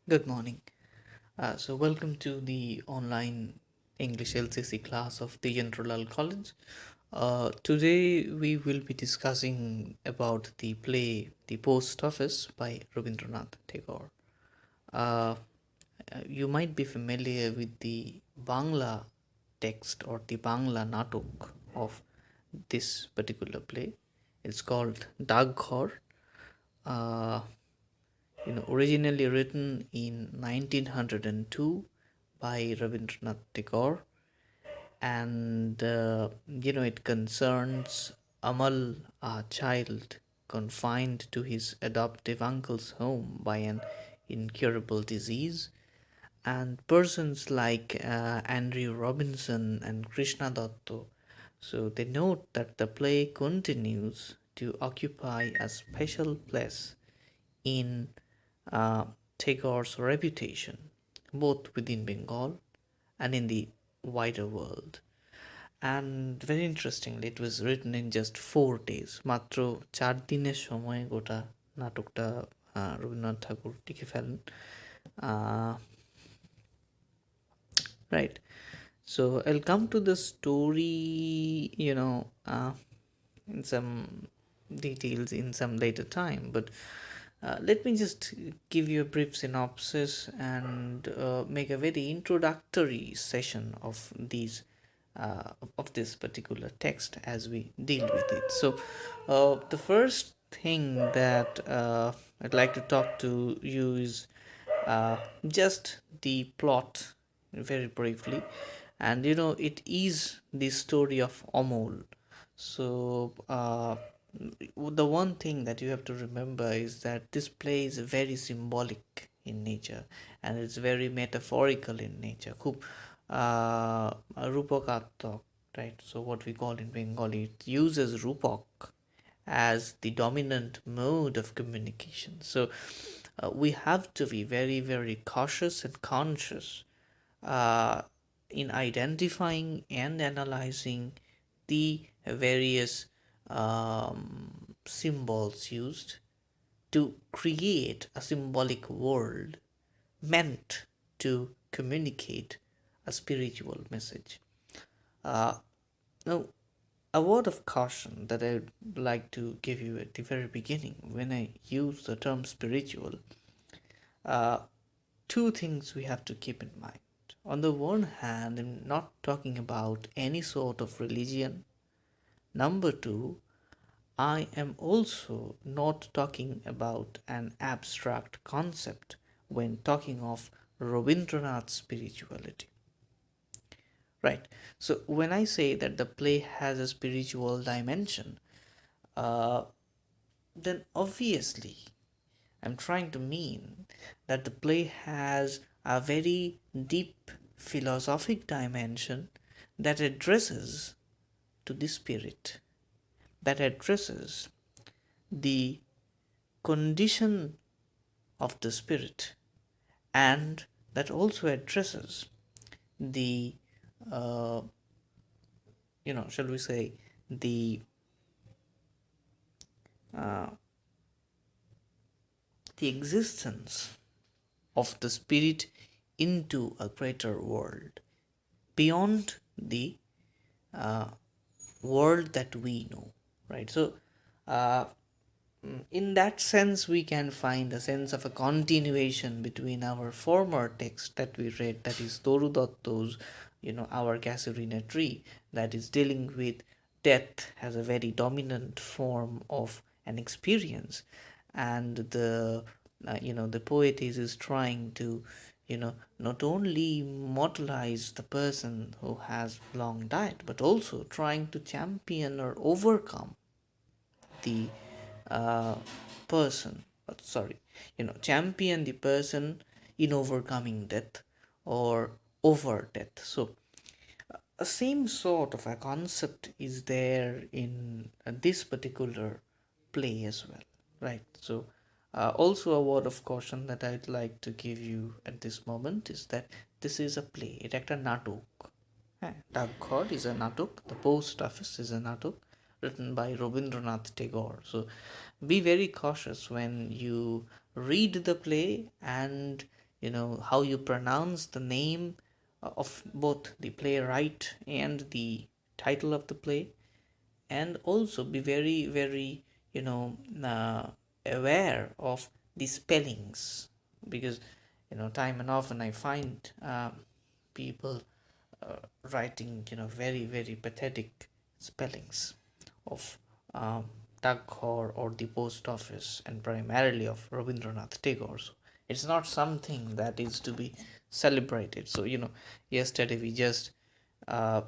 Good morning. Welcome to the online English LCC class of the General College. Today, we will be discussing about the play The Post Office by Rabindranath Tagore. Uh, you might be familiar with the Bangla text or the Bangla natok of this particular play. It's called Dagghor. Uh, Originally written in 1902 by Rabindranath Tagore, and it concerns Amal, a child confined to his adoptive uncle's home by an incurable disease, and persons like Andrew Robinson and Krishna Datto. So they note that the play continues to occupy a special place in uh, Tagore's reputation, both within Bengal and in the wider world. And very interestingly, it was written in just 4 days. মাত্র 4 দিনের সময়ে গোটা নাটকটা রবীন্দ্রনাথ ঠাকুর লিখে ফেলেন। Right. So I'll come to the story, in some details in some later time. But let me just give you a brief synopsis and make a very introductory session of these of this particular text as we deal with it. So, the first thing that I'd like to talk to you is just the plot very briefly, and it is the story of Amol. So the one thing that you have to remember is that this play is very symbolic in nature, and it's very metaphorical in nature. খুব রূপকাত্মক, right? So what we call in Bengali, it uses rupok as the dominant mode of communication. So we have to be very, very cautious and conscious uh, in identifying and analyzing the various symbols used to create a symbolic world meant to communicate a spiritual message. Now, a word of caution that I would like to give you at the very beginning when I use the term spiritual. Uh, Two things we have to keep in mind. On the one hand, I'm not talking about any sort of religion. Number two, I am also not talking about an abstract concept when talking of Rabindranath's spirituality. Right. So when I say that the play has a spiritual dimension, uh, then obviously I'm trying to mean that the play has a very deep philosophic dimension that addresses to the spirit, that addresses the condition of the spirit, and that also addresses the uh, shall we say, the uh, the existence of the spirit into a greater world beyond the uh, world that we know, right? So uh, in that sense we can find a sense of a continuation between our former text that we read, that is Toru Dotto's Our Casuarina Tree, that is dealing with death as a very dominant form of an experience, and the poet is trying to not only mortalize the person who has long died, but also trying to champion or overcome the uh, person, sorry, champion the person in overcoming death or over death. So a same sort of a concept is there in this particular play as well, right? So also a word of caution that I'd like to give you at this moment is that this is a play, এটা একটা নাটক, হ্যাঁ, ডাকঘর is a natok, the post office is a natok written by Rabindranath Tagore. So be very cautious when you read the play and how you pronounce the name of both the playwright and the title of the play, and also be very, very, aware of the spellings, because time and often I find people uh, writing very, very pathetic spellings of um, Daghor or the post office, and primarily of Rabindranath Tagore. So it's not something that is to be celebrated. So yesterday we just uh,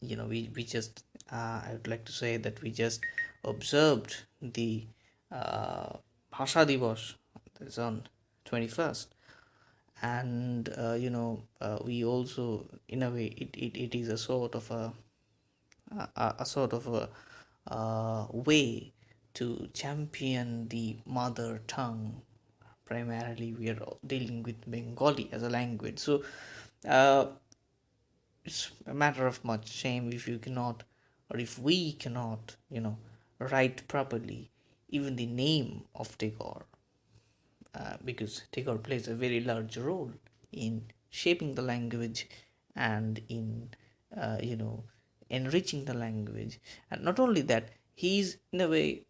we just I would like to say that we just observed the Bhasha Divas, that's on 21st. And we also, in a way, it is a sort of a sort of a way to champion the mother tongue. Primarily we are dealing with Bengali as a language, so uh, it's a matter of much shame if you cannot, or if we cannot, write properly even the name of Tagore, because Tagore plays a very large role in shaping the language and in, enriching the language. And not only that, he's in a way,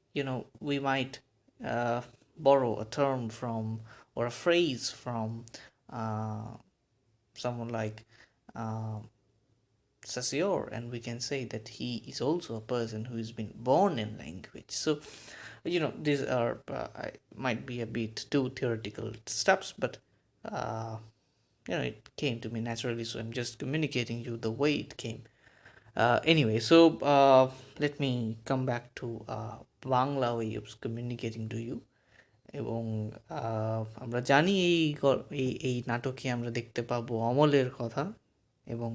we might borrow a term from, or a phrase from, uh, someone like uh, Saussure, and we can say that he is also a person who has been born in language. So, these are might be a bit too theoretical steps, but uh, it came to me naturally. So I'm just communicating you the way it came. Anyway, so let me come back to Bangla way of communicating to you. এবং আমরা জানি এই নাটকে আমরা দেখতে পাবো অমলের কথা। এবং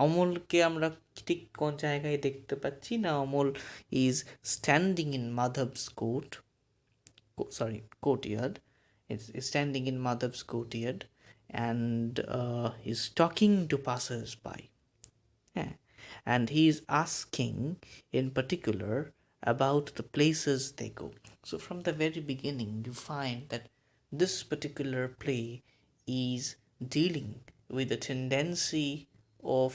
অমলকে আমরা ঠিক কোন জায়গায় দেখতে পাচ্ছি না, Amal is standing in Madhav's courtyard. It's standing in Madhav's courtyard, and he's talking to passers-by. Yeah. And he is asking in particular about the places they go. So from the very beginning, you find that this particular play is dealing with the tendency of,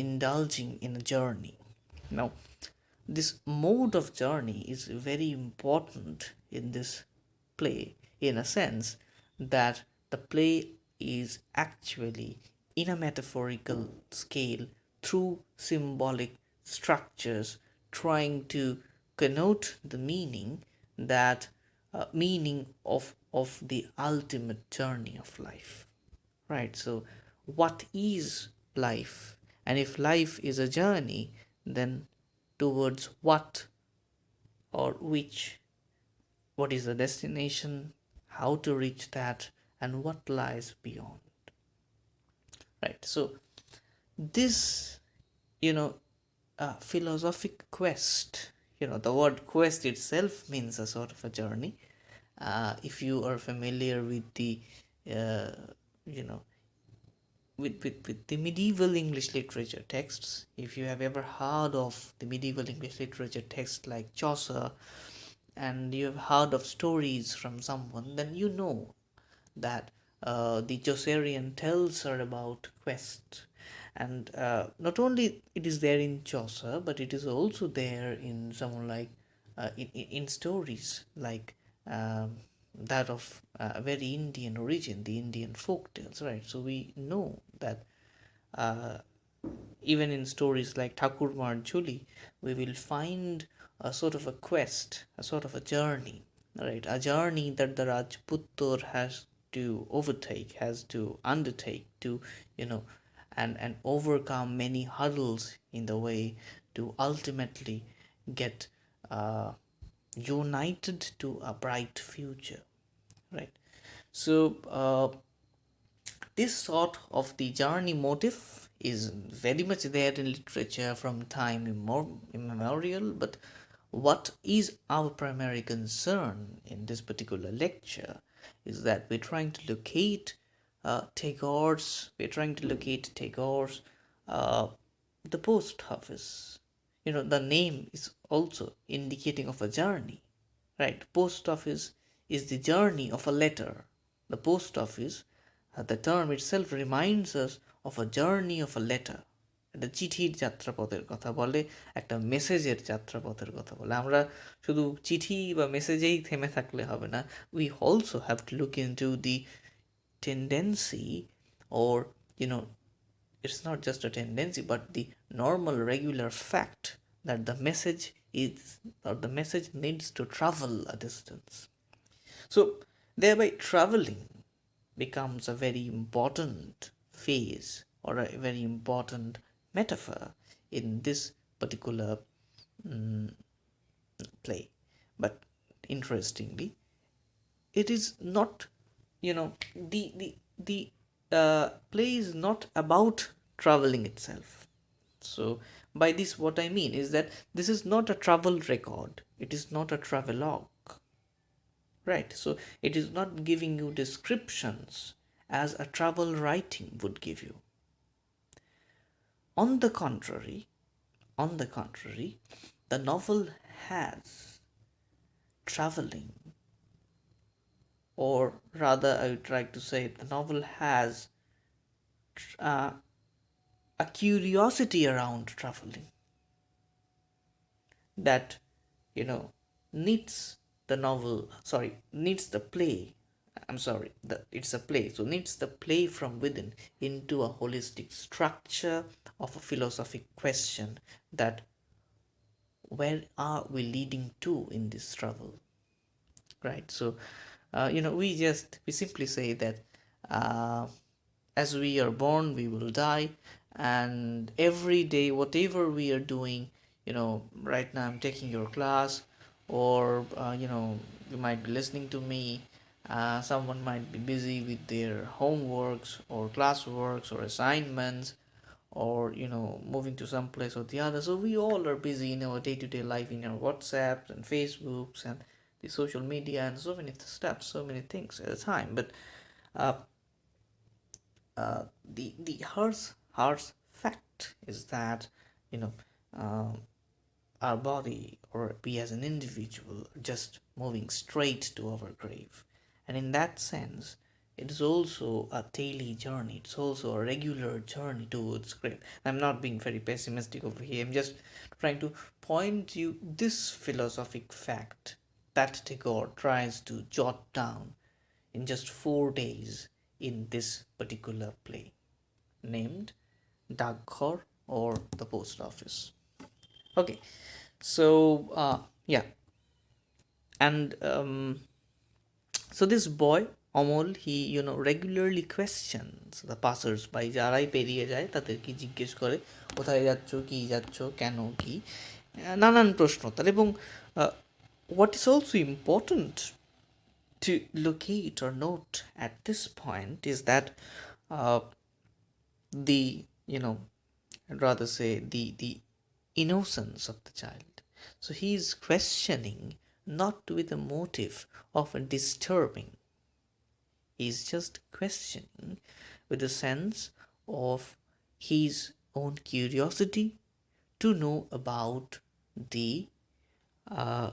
indulging in a journey. Now, this mode of journey is very important in this play, in a sense that the play is actually, in a metaphorical scale, through symbolic structures, trying to connote the meaning of the ultimate journey of life. Right? So what is life? And if life is a journey, then towards what, or which, what is the destination, how to reach that, and what lies beyond. Right? So this, philosophic quest, the word quest itself means a sort of a journey. If you are familiar with the uh, you know with the medieval English literature texts, if you have ever heard of the medieval English literature text like Chaucer, and you have heard of stories from someone, then you know that the Chaucerian tells her about quest. And not only it is there in Chaucer, but it is also there in someone like in stories like that of very Indian origin, the Indian folk tales, right? So we know that uh, even in stories like Thakur Jhuli, we will find a sort of a quest, a sort of a journey, right? A journey that the Rajputtor has to overtake, has to undertake to, and overcome many hurdles in the way to ultimately get united to a bright future, right? So this sort of the journey motive is very much there in literature from time immemorial, but what is our primary concern in this particular lecture is that we're trying to locate Tagore's the post office. The name is also indicating of a journey, right? Post office is the journey of a letter. The post office, the term itself reminds us of a journey of a letter. একটা চিঠির যাত্রাপথের কথা বলে, একটা মেসেজের যাত্রাপথের কথা বলে। আমরা শুধু চিঠি বা মেসেজেই থেমে থাকলে হবে না, we also have to look into the tendency, or it's not just a tendency but the normal regular fact that the message is, or the message needs to travel a distance. So thereby traveling becomes a very important phase, or a very important metaphor in this particular play. But interestingly, it is not, the play is not about traveling itself. So by this what I mean is that this is not a travel record, it is not a travelogue, right? So it is not giving you descriptions as a travel writing would give you. On the contrary, the novel has traveling, or rather I would like to say the novel has uh, a curiosity around traveling that needs the novel, sorry, needs the play, I'm sorry, it's a play, so needs the play from within into a holistic structure of a philosophic question, that where are we leading to in this travel, right? So we simply say that as we are born we will die, and every day whatever we are doing, right now I'm taking your class, or you might be listening to me, someone might be busy with their homeworks or classworks or assignments, or moving to some place or the other. So we all are busy in our day-to-day life, in our WhatsApps and Facebooks and the social media and so many steps, so many things at a time. But uh, the harsh fact is that you know um, our body, or we as an individual, are just moving straight to our grave. And in that sense, it is also a daily journey, it's also a regular journey towards grave. I'm not being very pessimistic over here, I'm just trying to point you this philosophic fact that Tagore tries to jot down in just 4 days in this particular play named Daghor, or the post office. Okay, so yeah, and so this boy Amol, he regularly questions the passers by, যারাই পেরিয়ে যায় তাদেরকে জিজ্ঞেস করে কোথায় যাচ্ছ, কি যাচ্ছ, কেন, কি, নানান প্রশ্ন তার। এবং what is also important to locate or note at this point is that the I'd rather say the innocence of the child. So he is questioning not with a motive of disturbing. He is just questioning with a sense of his own curiosity to know about the uh,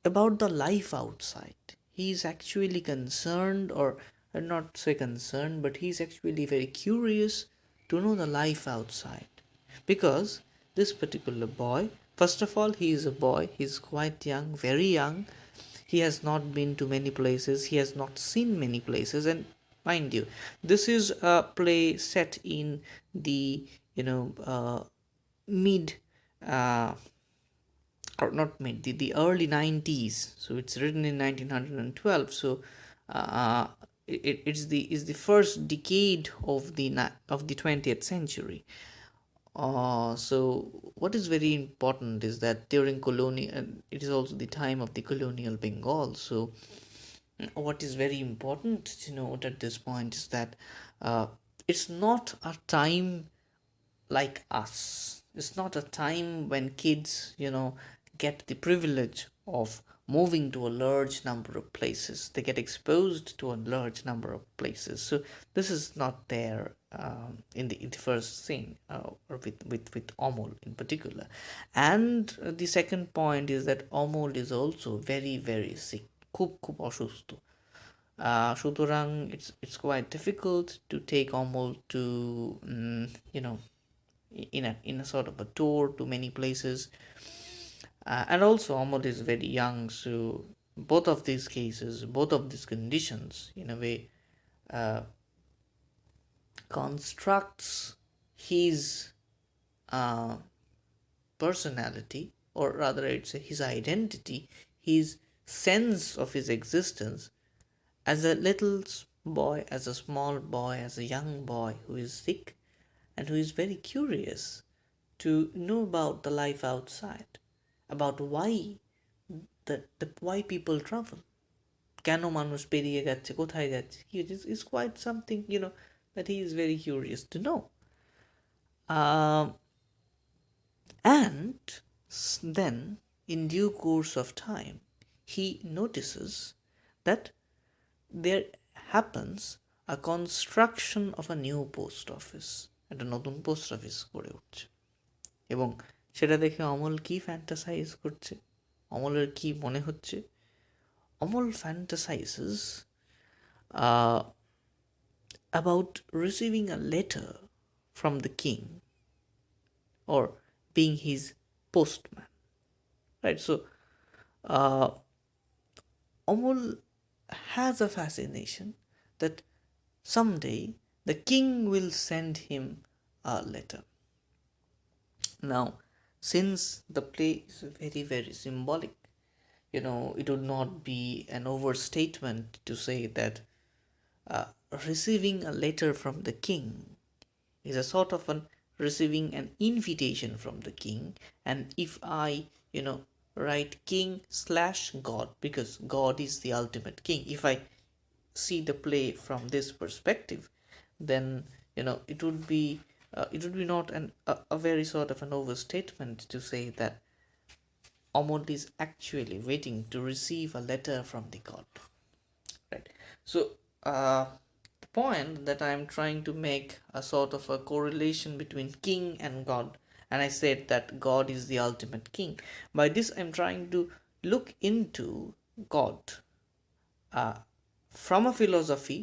about the life outside. He is actually concerned, or not say concerned, but he is actually very curious to know the life outside. Because this particular boy, first of all, he is a boy, he is quite young, very young. He has not been to many places, he has not seen many places. And mind you, this is a play set in the mid or not mid, the early 90s. So it's written in 1912. So it's the first decade of the 20th century. So what is very important is that during colonial, it is also the time of the colonial Bengal. So what is very important to note at this point is that it's not a time like us. It's not a time when kids, get the privilege of moving to a large number of places. They get exposed to a large number of places. So this is not there in the first scene, or with Amol in particular. And the second point is that Amol is also very, very sick. খুব খুব অসুস্থ। সুতরাং it's quite difficult to take Amol to you know in a sort of a tour to many places. And also Amol is very young, so both of these cases, both of these conditions in a way uh, constructs his uh, personality, or rather it's his identity, his sense of his existence as a little boy, as a small boy, as a young boy who is sick and who is very curious to know about the life outside, about why people travel, কেন মানুষ পেরিয়ে যাচ্ছে, কোথায় যাচ্ছে, is quite something, that he is very curious to know. Um, and then, in due course of time, he notices that there happens a construction of a new post office, একটা নতুন post office গড়ে উঠছে, এবং সেটা দেখে অমল কি fantasise করছে, অমলের কি মনে হচ্ছে? Amal fantasizes about receiving a letter from the king or being his postman, right? So Amol has a fascination that someday the king will send him a letter. Now, since the play is very very symbolic, it would not be an overstatement to say that uh, receiving a letter from the king is a sort of an receiving an invitation from the king. And if I write king slash god, because god is the ultimate king, if I see the play from this perspective, then it would be not a very sort of an overstatement to say that Amod is actually waiting to receive a letter from the god, right? So the point that I'm trying to make a sort of a correlation between king and god, and I said that god is the ultimate king. By this I'm trying to look into god uh, from a philosophy,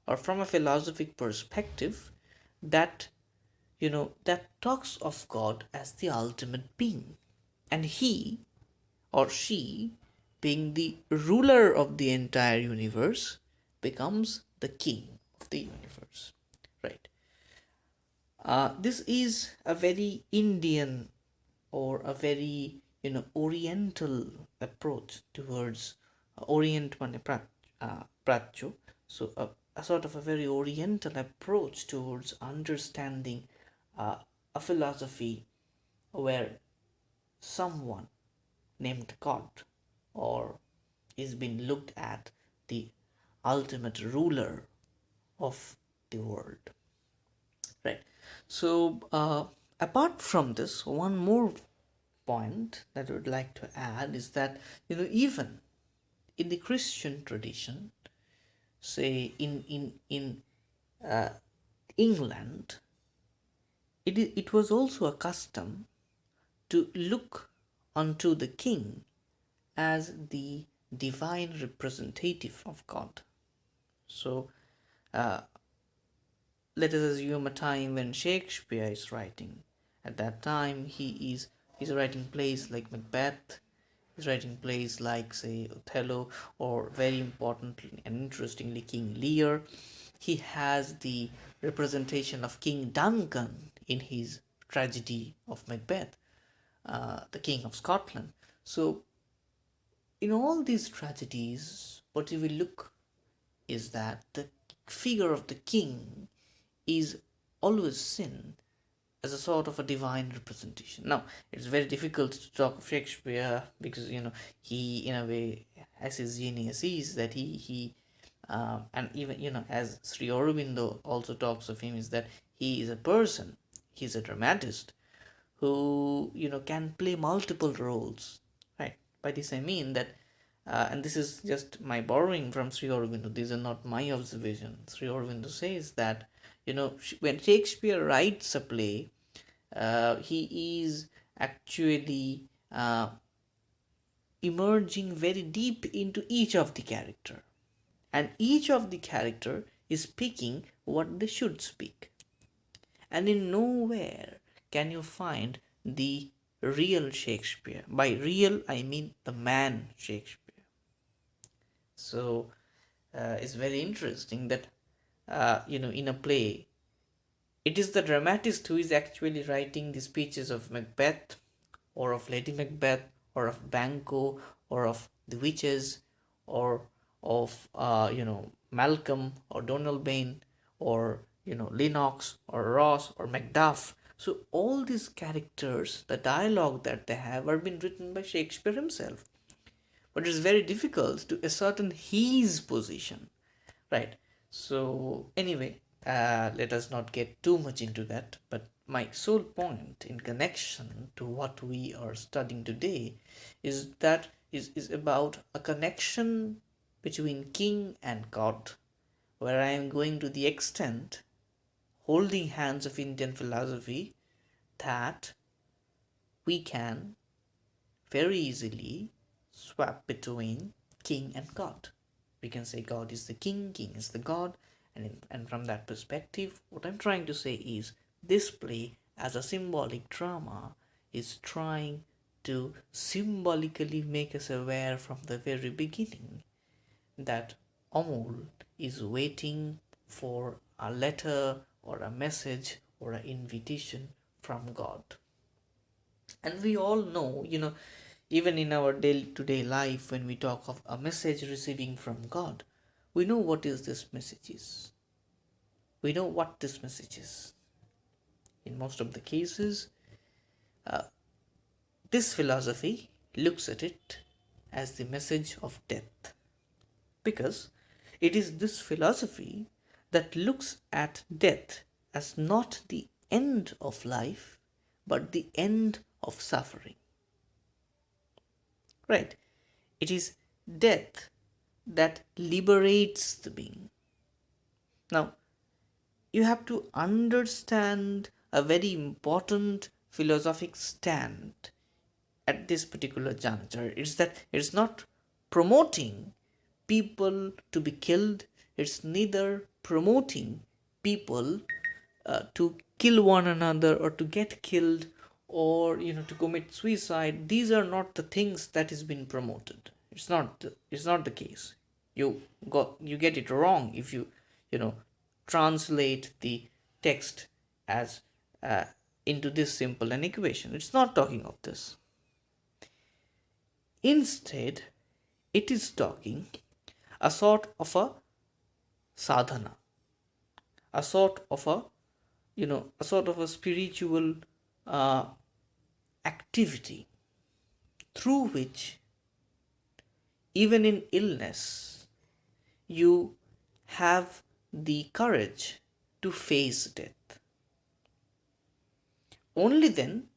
or from a philosophic perspective, that that talks of god as the ultimate being, and he or she, being the ruler of the entire universe, becomes the king of the universe, right? This is a very Indian, or a very Oriental approach towards Orient mane prachyo. So a sort of a very Oriental approach towards understanding a philosophy where someone named God, or is being looked at the ultimate ruler of the world, right? So apart from this, one more point that I would like to add is that even in the Christian tradition, say in uh, England, it was also a custom to look unto the king as the divine representative of God. So let us assume a time when Shakespeare is writing. At that time, he's writing plays like Macbeth. He's writing plays like, say, Othello, or very importantly and interestingly, King Lear. He has the representation of King Duncan in his tragedy of Macbeth, the King of Scotland. So, in all these tragedies, what we will look is that the figure of the king is always seen as a sort of a divine representation. Now, it's very difficult to talk of Shakespeare because he, in a way, as his genius is that he and even as Sri Aurobindo also talks of him, is that he is a person, he's a dramatist who can play multiple roles, right? By this I mean that, and this is just my borrowing from Sri Aurobindo, these are not my observations. Sri Aurobindo says that when Shakespeare writes a play, he is actually emerging very deep into each of the character, and each of the character is speaking what they should speak, and in nowhere can you find the real Shakespeare. By real, I mean the man Shakespeare. So it's very interesting that in a play, it is the dramatist who is actually writing the speeches of Macbeth, or of Lady Macbeth, or of Banquo, or of the witches, or of Malcolm, or Donalbain, or Lennox, or Ross, or Macduff. So all these characters, the dialogue that they have, are been written by Shakespeare himself. But it's very difficult to ascertain his position, right? So anyway, let us not get too much into that, but my sole point in connection to what we are studying today is about a connection between king and god, where I am going to the extent, holding hands of Indian philosophy, that we can very easily swap between king and god. We can say God is the king is the god, and from that perspective, what I'm trying to say is this play, as a symbolic drama, is trying to symbolically make us aware from the very beginning that Amul is waiting for a letter or a message or an invitation from God. And we all know, even in our day-to-day life, when we talk of a message receiving from God, we know what is this message is. We know what this message is. In most of the cases, this philosophy looks at it as the message of death, because it is this philosophy that looks at death as not the end of life, but the end of suffering. Right? It is death that liberates the being. Now, you have to understand a very important philosophic stand at this particular juncture. It's that it's not promoting people to be killed, it's neither promoting people to kill one another or to get killed, or to commit suicide. These are not the things that is being promoted. It's not the case. You get it wrong if you translate the text as into this simple an equation. It's not talking of this. Instead, it is talking a sort of a sadhana, a sort of a spiritual uh, activity through which, even in illness, you have the courage to face death. Only then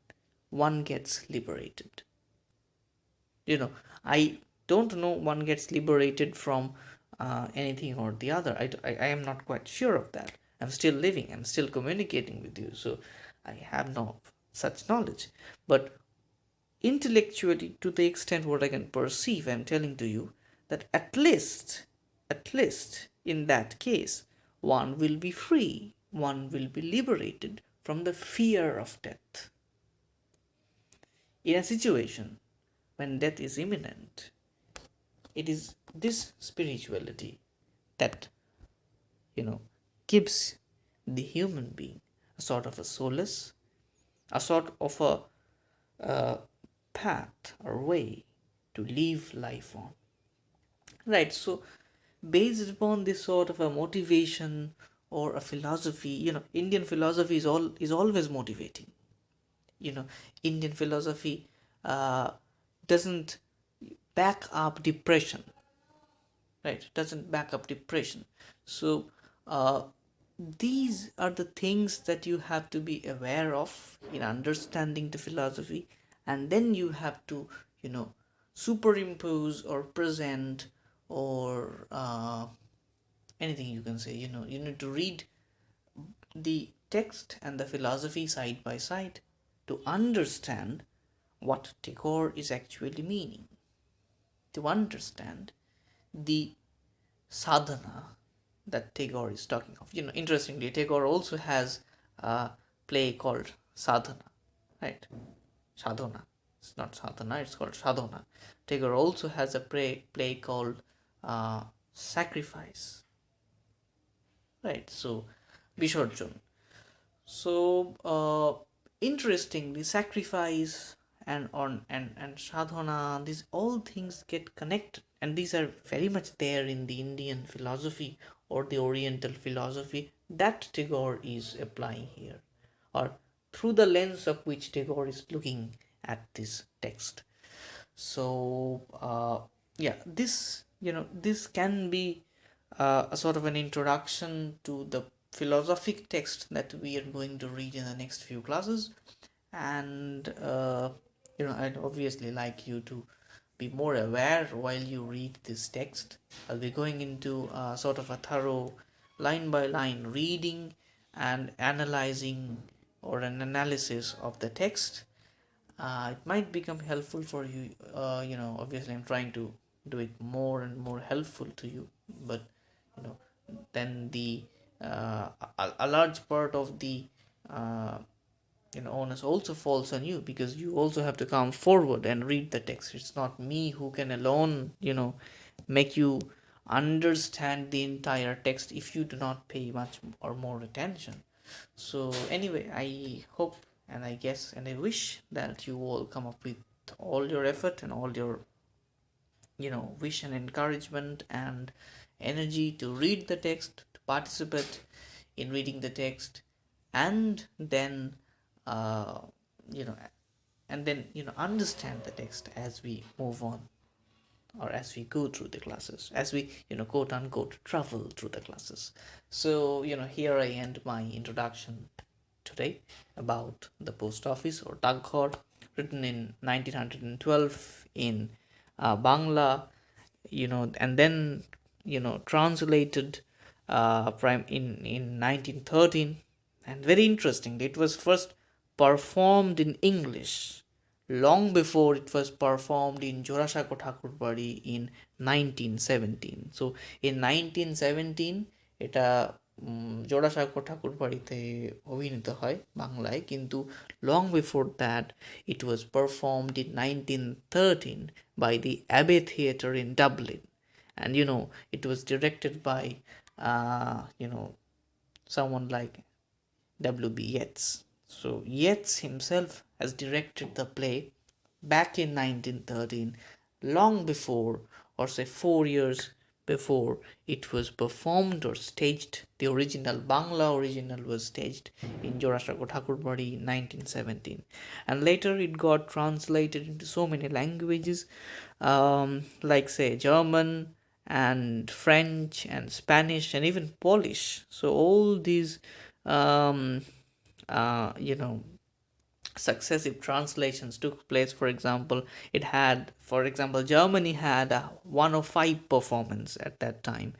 one gets liberated. I don't know one gets liberated from anything or the other. I am not quite sure of that. I'm still living, I'm still communicating with you, so I have no such knowledge. But intellectually, to the extent what I can perceive, I'm telling to you that at least in that case, one will be free, one will be liberated from the fear of death. In a situation when death is imminent, it is this spirituality that gives the human being a sort of a solace, a sort of a path or way to live life on. Right, so based upon this sort of a motivation or a philosophy, Indian philosophy is always motivating. Indian philosophy doesn't back up depression, right? Doesn't back up depression. So these are the things that you have to be aware of in understanding the philosophy, and then you have to superimpose or present, or anything you can say. You need to read the text and the philosophy side by side to understand what Tagore is actually meaning. to understand the sadhana that Tagore is talking of. Interestingly, Tagore also has a play called Sadhana, right? Sadhana. It's not sadhana, it's called sadhana. Tagore also has a play called Sacrifice, right? So, Bishorjon. So, interestingly, sacrifice and sadhana, these all things get connected, and these are very much there in the Indian philosophy or the Oriental philosophy that Tagore is applying here, or through the lens of which Tagore is looking at this text. So yeah, this can be a sort of an introduction to the philosophic text that we are going to read in the next few classes. And I'd obviously like you to be more aware while you read this text. I'll be going into sort of a thorough line by line reading and analyzing, or an analysis of the text. It might become helpful for you. Obviously I'm trying to do it more and more helpful to you, but you know then the a large part of the uh, onus also falls on you, because you also have to come forward and read the text. It's not me who can alone make you understand the entire text if you do not pay much or more attention. So anyway, I hope and I guess and I wish that you all come up with all your effort and all your wish and encouragement and energy to read the text, to participate in reading the text, and then uh, you know understand the text as we move on, or as we go through the classes, as we quote unquote travel through the classes. So here I end my introduction today about the post office, or Daghor, written in 1912 in Bangla, and then translated prime in 1913. And very interesting, it was first performed in English long before it was performed in Jorashako Thakurbari in 1917. So in 1917 এটা জোড়াসাঁকো ঠাকুরবাড়িতে অভিনীত হয় বাংলায়, কিন্তু long before that it was performed in 1913 by the Abbey Theatre in Dublin. And it was directed by someone like W.B. Yeats. So Yeats himself has directed the play back in 1913, long before, or say 4 years before, it was performed or staged. The original Bangla original was staged in Jorashako Thakurbari in 1917, and later it got translated into so many languages, like say German and French and Spanish and even Polish. So all these um, successive translations took place. For example, Germany had a 105 performance at that time,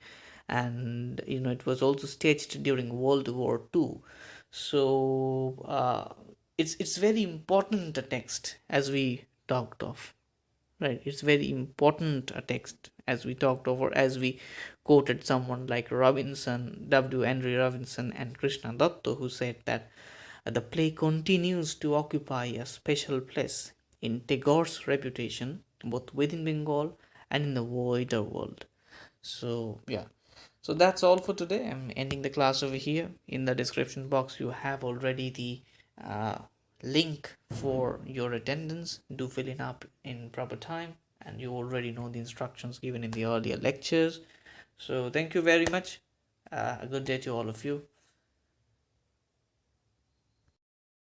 and it was also staged during World War II. So it's very important a text, as we talked of, right? It's very important a text, as we talked over, as we quoted someone like Robinson, W. Henry Robinson, and Krishna Datta, who said that the play continues to occupy a special place in Tagore's reputation, both within Bengal and in the wider world. So yeah, so that's all for today. I'm ending the class over here. In the description box you have already the uh, link for your attendance. Do fill it up in proper time, and you already know the instructions given in the earlier lectures. So thank you very much. A good day to all of you.